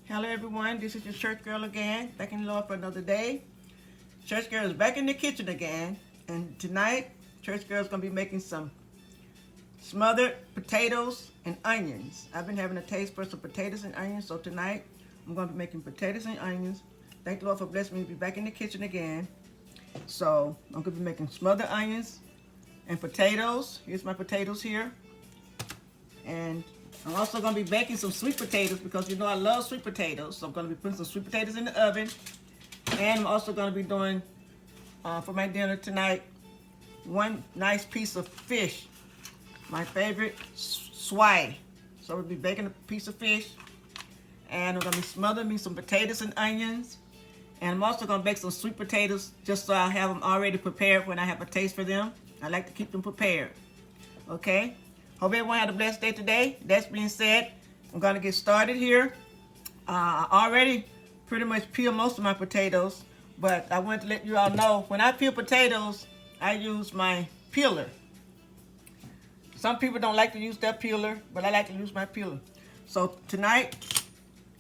Hello everyone, this is your church girl again, thanking the Lord for another day. Church girl is back in the kitchen again, and tonight, church girl is going to be making some smothered potatoes and onions. I've been having a taste for some potatoes and onions, so tonight I'm going to be making potatoes and onions. Thank the Lord for blessing me to be back in the kitchen again. So I'm going to be making smothered onions and potatoes. Here's my potatoes here. And I'm also going to be baking some sweet potatoes because you know I love sweet potatoes. So I'm going to be putting some sweet potatoes in the oven. And I'm also going to be doing, for my dinner tonight, one nice piece of fish. My favorite, swai. So we'll be baking a piece of fish. And I'm going to be smothering me some potatoes and onions. And I'm also going to bake some sweet potatoes just so I have them already prepared when I have a taste for them. I like to keep them prepared. Okay? Hope everyone had a blessed day today. That being said, I'm going to get started here. I already pretty much peeled most of my potatoes, but I wanted to let you all know, when I peel potatoes, I use my peeler. Some people don't like to use their peeler, but I like to use my peeler. So tonight,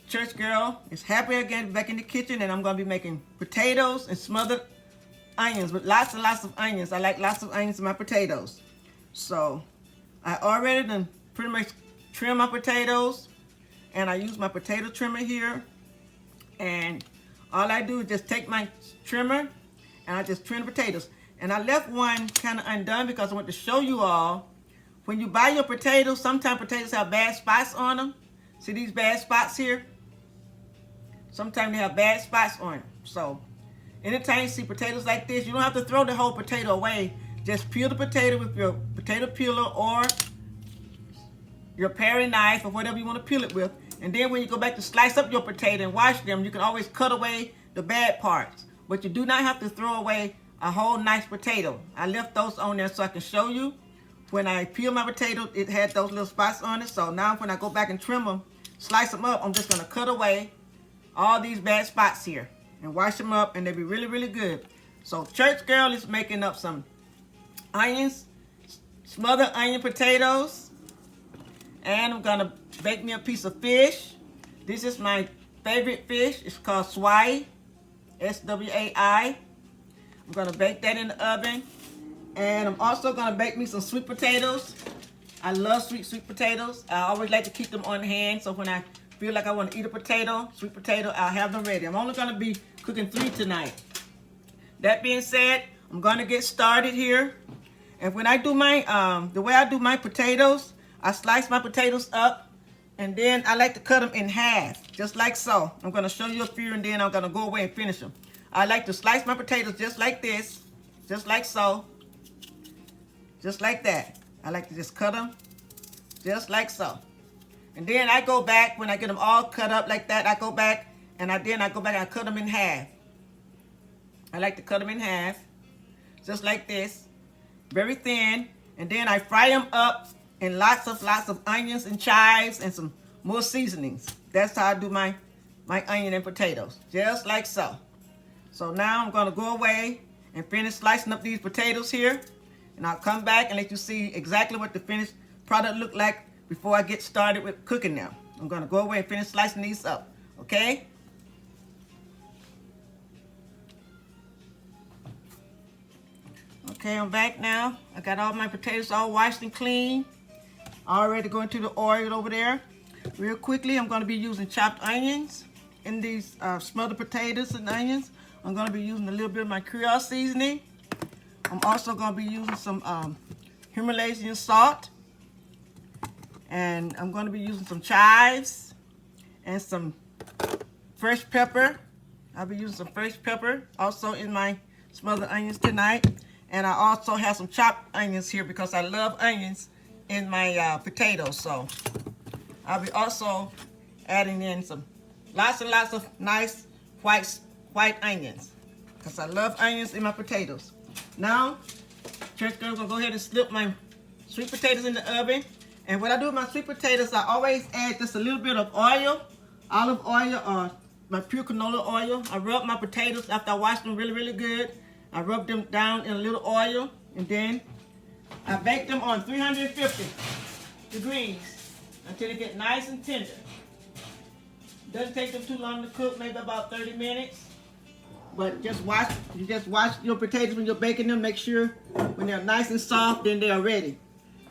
Church Girl is happy again back in the kitchen, and I'm going to be making potatoes and smothered onions with lots and lots of onions. I like lots of onions in my potatoes. So I already done pretty much trim my potatoes, and I use my potato trimmer here. And all I do is just take my trimmer and I just trim the potatoes. And I left one kind of undone because I want to show you all, when you buy your potatoes, sometimes potatoes have bad spots on them. See these bad spots here? Sometimes they have bad spots on them. So anytime you see potatoes like this, you don't have to throw the whole potato away. Just peel the potato with your potato peeler or your paring knife or whatever you want to peel it with. And then when you go back to slice up your potato and wash them, you can always cut away the bad parts. But you do not have to throw away a whole nice potato. I left those on there so I can show you. When I peel my potato, it had those little spots on it. So now when I go back and trim them, slice them up, I'm just going to cut away all these bad spots here and wash them up, and they'll be really, really good. So Church Girl is making up some onions, smothered onion potatoes, and I'm gonna bake me a piece of fish. This is my favorite fish. It's called swai, S-W-A-I. I'm gonna bake that in the oven, and I'm also gonna bake me some sweet potatoes. I love sweet potatoes. I always like to keep them on hand, so when I feel like I want to eat a potato, sweet potato, I'll have them ready. I'm only gonna be cooking 3 tonight. That being said, I'm gonna get started here. And when I do my, the way I do my potatoes, I slice my potatoes up, and then I like to cut them in half, just like so. I'm going to show you a few, and then I'm going to go away and finish them. I like to slice my potatoes just like this, just like so, just like that. I like to just cut them just like so. And then I go back, when I get them all cut up like that, I go back, and I go back and I cut them in half. I like to cut them in half, just like this. Very thin, and then I fry them up in lots of onions and chives and some more seasonings. That's how I do my onion and potatoes, just like so. So now I'm gonna go away and finish slicing up these potatoes here, and I'll come back and let you see exactly what the finished product look like before I get started with cooking them. I'm gonna go away and finish slicing these up, okay? Okay, I'm back now. I got all my potatoes all washed and clean. All ready to go into the oil over there. Real quickly, I'm going to be using chopped onions in these smothered potatoes and onions. I'm going to be using a little bit of my Creole seasoning. I'm also going to be using some Himalayan salt. And I'm going to be using some chives and some fresh pepper. I'll be using some fresh pepper also in my smothered onions tonight. And I also have some chopped onions here because I love onions in my potatoes. So I'll be also adding in some lots and lots of nice white onions because I love onions in my potatoes. Now, Church Girl, I'm gonna go ahead and slip my sweet potatoes in the oven. And what I do with my sweet potatoes, I always add just a little bit of oil, olive oil or my pure canola oil. I rub my potatoes after I wash them really, really good. I rub them down in a little oil, and then I bake them on 350 degrees until they get nice and tender. Doesn't take them too long to cook, maybe about 30 minutes. But you just wash your potatoes when you're baking them. Make sure when they're nice and soft, then they are ready.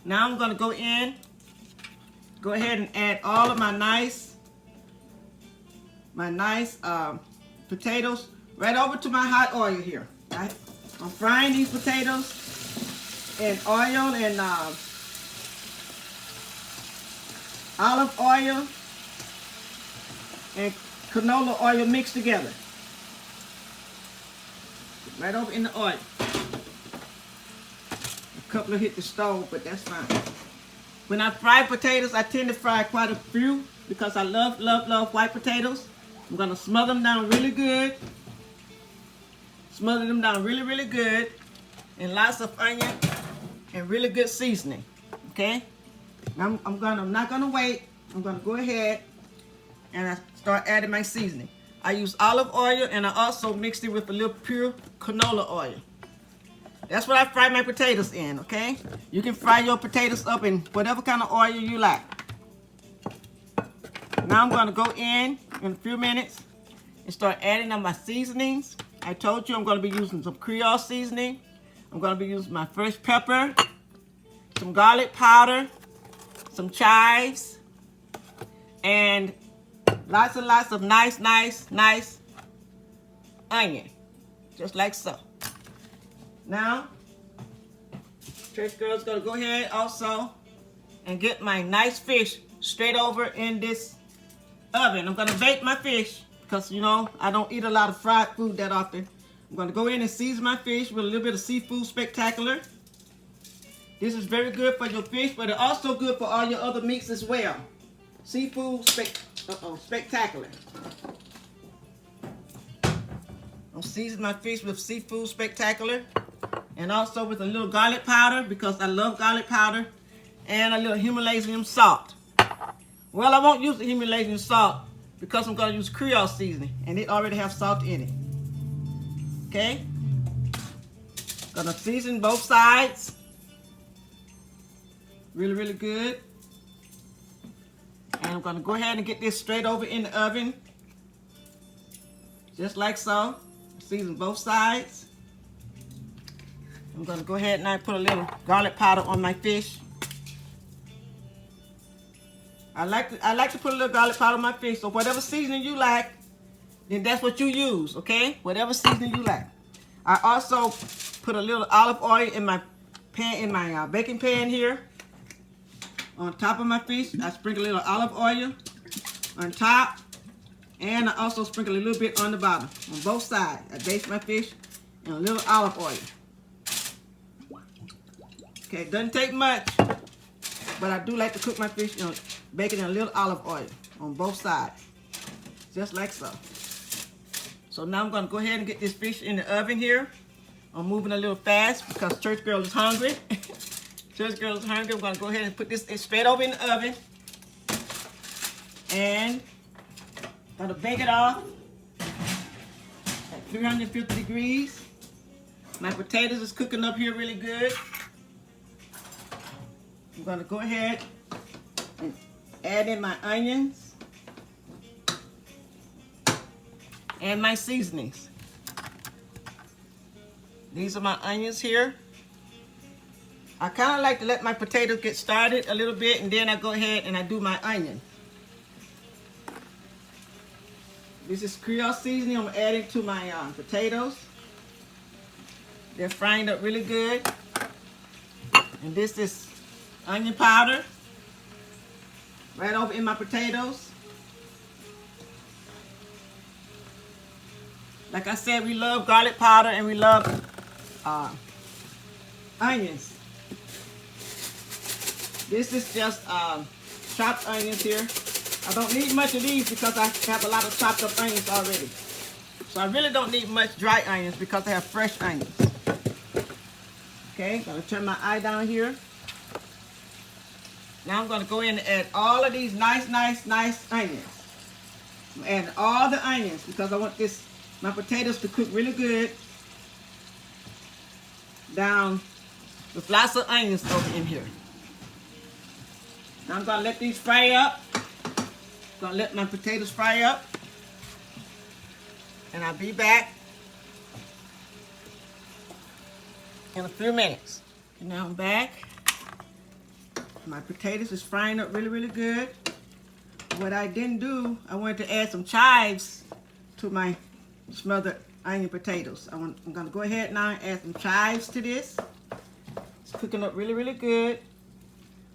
Now I'm gonna go ahead and add all of my nice potatoes right over to my hot oil here. Right? I'm frying these potatoes in oil and olive oil and canola oil mixed together. Right over in the oil. A couple of hit the stove, but that's fine. When I fry potatoes, I tend to fry quite a few because I love white potatoes. I'm gonna smother them down really good. Smother them down really good. And lots of onion and really good seasoning. Okay? Now I'm not gonna wait. I'm gonna go ahead and I start adding my seasoning. I use olive oil and I also mixed it with a little pure canola oil. That's what I fry my potatoes in, okay? You can fry your potatoes up in whatever kind of oil you like. Now I'm gonna go in a few minutes and start adding on my seasonings. I told you I'm gonna be using some Creole seasoning. I'm gonna be using my fresh pepper, some garlic powder, some chives, and lots and lots of nice onion, just like so. Now, Church Girl's gonna go ahead also and get my nice fish straight over in this oven. I'm gonna bake my fish because, you know, I don't eat a lot of fried food that often. I'm gonna go in and season my fish with a little bit of seafood spectacular. This is very good for your fish, but it's also good for all your other meats as well. Seafood spectacular. I'm seasoning my fish with seafood spectacular and also with a little garlic powder because I love garlic powder and a little Himalayan salt. Well, I won't use the Himalayan salt because I'm going to use Creole seasoning and it already has salt in it. Okay? Gonna season both sides. Really good. And I'm gonna go ahead and get this straight over in the oven. Just like so. Season both sides. I'm gonna go ahead and I put a little garlic powder on my fish. I like to put a little garlic powder on my fish, so whatever seasoning you like, then that's what you use, okay? Whatever seasoning you like. I also put a little olive oil in my pan, in my baking pan here. On top of my fish, I sprinkle a little olive oil on top, and I also sprinkle a little bit on the bottom, on both sides. I baste my fish in a little olive oil. Okay, it doesn't take much, but I do like to cook my fish, you know, bake it in a little olive oil on both sides, just like so. So now I'm gonna go ahead and get this fish in the oven here. I'm moving a little fast because Church Girl is hungry. Church Girl is hungry. I'm gonna go ahead and put this straight over in the oven. And I'm gonna bake it off at 350 degrees. My potatoes is cooking up here really good. I'm gonna go ahead and add in my onions and my seasonings. These are my onions here. I kind of like to let my potatoes get started a little bit, and then I go ahead and I do my onion. This is Creole seasoning I'm adding to my potatoes. They're frying up really good. And this is onion powder right over in my potatoes. Like I said, we love garlic powder and we love onions. This is just chopped onions here. I don't need much of these because I have a lot of chopped up onions already. So I really don't need much dry onions because I have fresh onions. Okay, gonna turn my eye down here. Now I'm gonna go in and add all of these nice onions. I'm adding all the onions because I want my potatoes to cook really good down with lots of onions over in here. Now I'm gonna let these fry up Gonna let my potatoes fry up. And I'll be back in a few minutes. And now I'm back. My potatoes is frying up really, really good. What I didn't do, I wanted to add some chives to my smothered onion potatoes. I'm gonna go ahead now and add some chives to this. It's cooking up really, really good.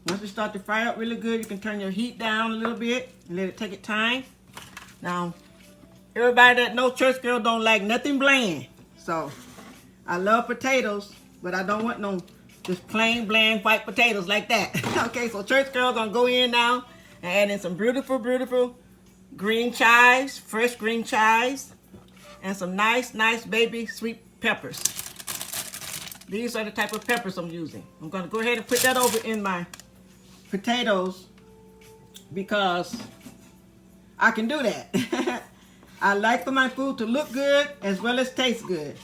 Once it starts to fry up really good, you can turn your heat down a little bit and let it take its time. Now, everybody that knows Church Girl don't like nothing bland. So, I love potatoes, but I don't want no just plain bland white potatoes like that. Okay, so Church Girl gonna go in now and add in some beautiful, beautiful green chives, fresh green chives, and some nice, nice baby sweet peppers. These are the type of peppers I'm using. I'm gonna go ahead and put that over in my potatoes because I can do that. I like for my food to look good as well as taste good.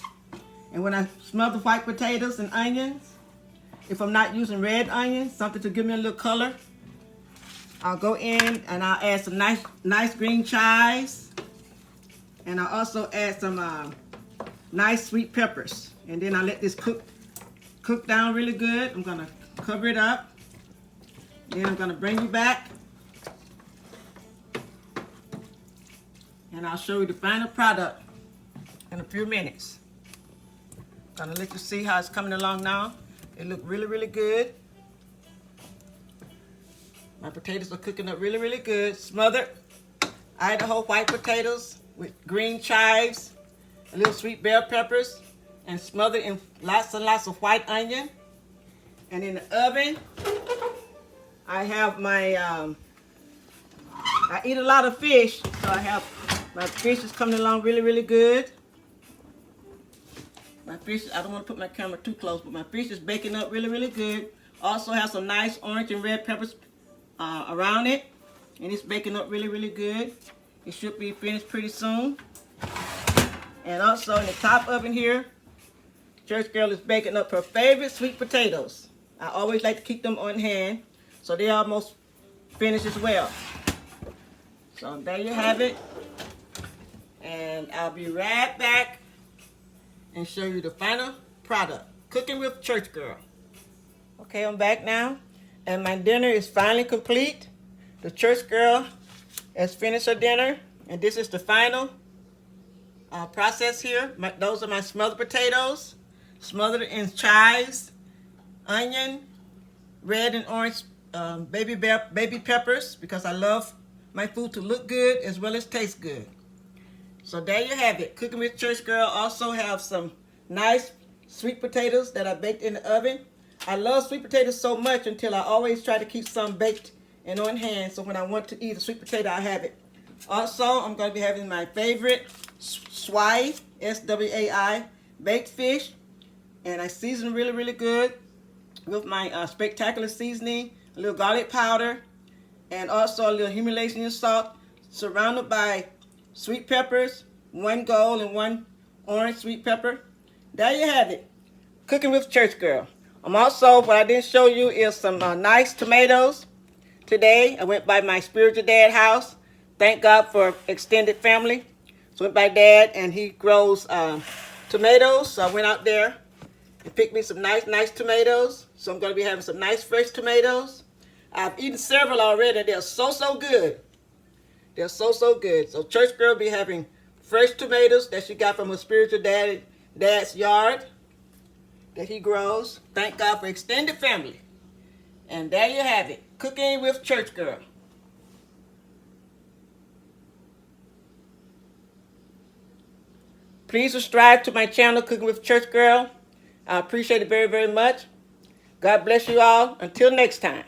And when I smother white potatoes and onions, if I'm not using red onions, something to give me a little color, I'll go in and I'll add some nice green chives. And I'll also add some nice sweet peppers. And then I'll let this cook down really good. I'm gonna cover it up. Then I'm gonna bring you back. And I'll show you the final product in a few minutes. Gonna let you see how it's coming along now. It looks really, really good. My potatoes are cooking up really, really good. Smothered Idaho white potatoes with green chives, a little sweet bell peppers, and smothered in lots and lots of white onion. And in the oven, I have my, I eat a lot of fish, so I have my fish is coming along really, really good. My fish, I don't want to put my camera too close, but my fish is baking up really, really good. Also has some nice orange and red peppers around it. And it's baking up really, really good. It should be finished pretty soon. And also in the top oven here, Church Girl is baking up her favorite sweet potatoes. I always like to keep them on hand, so they're almost finished as well. So there you have it. And I'll be right back and show you the final product. Cooking with Church Girl. Okay, I'm back now. And my dinner is finally complete. The Church Girl has finished her dinner. And this is the final process here. Those are my smothered potatoes. Smothered in chives, onion, red and orange baby peppers, because I love my food to look good as well as taste good. So there you have it. Cooking with Church Girl. Also have some nice sweet potatoes that I baked in the oven. I love sweet potatoes so much until I always try to keep some baked and on hand, so when I want to eat a sweet potato, I have it. Also, I'm going to be having my favorite swai, S-W-A-I, baked fish. And I season really, really good with my spectacular seasoning, a little garlic powder, and also a little Himalayan salt, surrounded by sweet peppers, one gold and one orange sweet pepper. There you have it. Cooking with Church Girl. Also, what I didn't show you is some nice tomatoes. Today, I went by my spiritual dad house. Thank God for extended family. So I went by Dad, and he grows tomatoes. So I went out there and picked me some nice tomatoes. So I'm going to be having some nice fresh tomatoes. I've eaten several already. They're so good. They're so good. So Church Girl be having fresh tomatoes that she got from her spiritual dad's yard that he grows. Thank God for extended family. And there you have it. Cooking with Church Girl. Please subscribe to my channel, Cooking with Church Girl. I appreciate it very, very much. God bless you all. Until next time.